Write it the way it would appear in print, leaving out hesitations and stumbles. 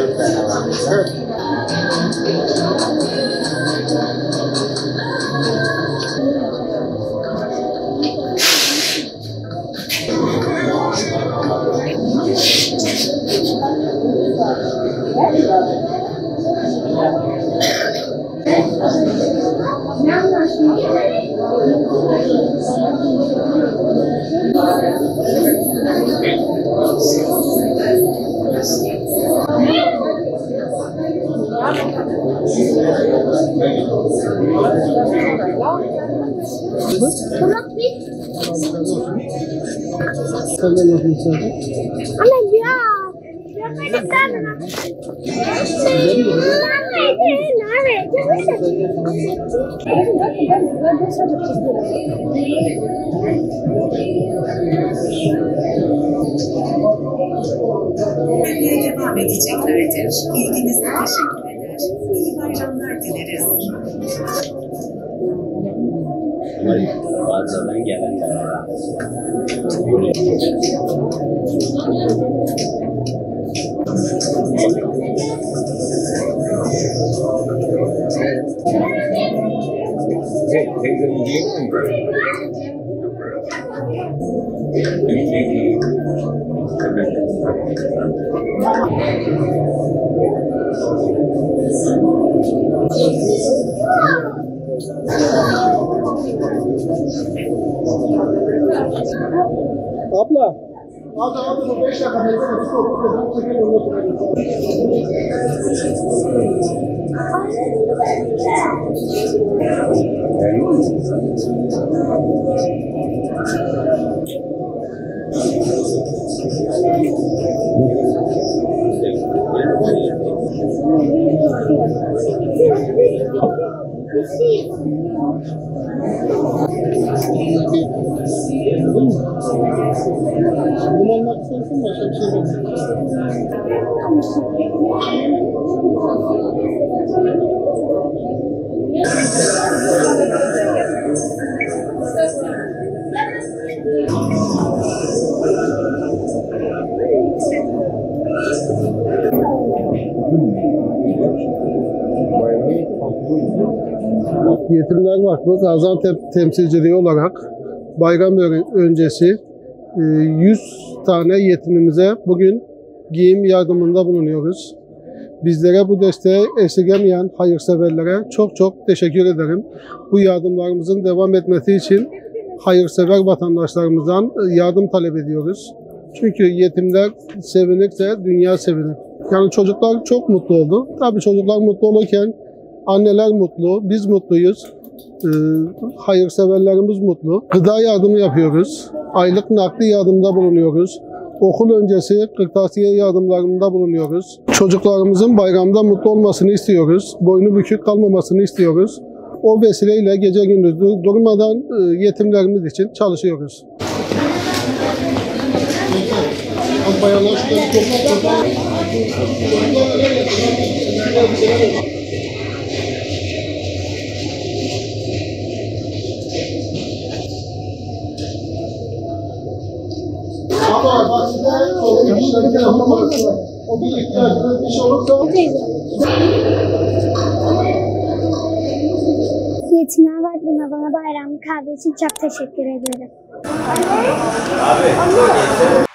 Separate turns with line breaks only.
4 tane var.
Evet. Senden nasıl müsaade?
Ama ya. Ya böyle sana.
Devam edeceklerdir. İlginize teşekkür eder. İyi bayramlar dileriz.
Bazen gelenler var.
Abla. Hadi bu 5 dakika bunu olmak istersin başka bir şey yok. Yetimler Vakfı Gaziantep temsilciliği olarak bayram öncesi 100 tane yetimimize bugün giyim yardımında bulunuyoruz. Bizlere bu desteği esirgemeyen hayırseverlere çok teşekkür ederim. Bu yardımlarımızın devam etmesi için hayırsever vatandaşlarımızdan yardım talep ediyoruz. Çünkü yetimler sevinirse dünya sevinir. Yani çocuklar çok mutlu oldu. Tabii çocuklar mutlu olurken anneler mutlu, biz mutluyuz. Hayırseverlerimiz mutlu. Gıda yardımı yapıyoruz. Aylık nakdi yardımda bulunuyoruz. Okul öncesi kırtasiye yardımlarında bulunuyoruz. Çocuklarımızın bayramda mutlu olmasını istiyoruz. Boynu bükük kalmamasını istiyoruz. O vesileyle gece gündüz durmadan yetimlerimiz için çalışıyoruz. Ama bak size o bir ihtiyacınız bir şey olursa
Yetimler Vakfı'na bana bayramlık kahve için çok teşekkür ederim.
Abi.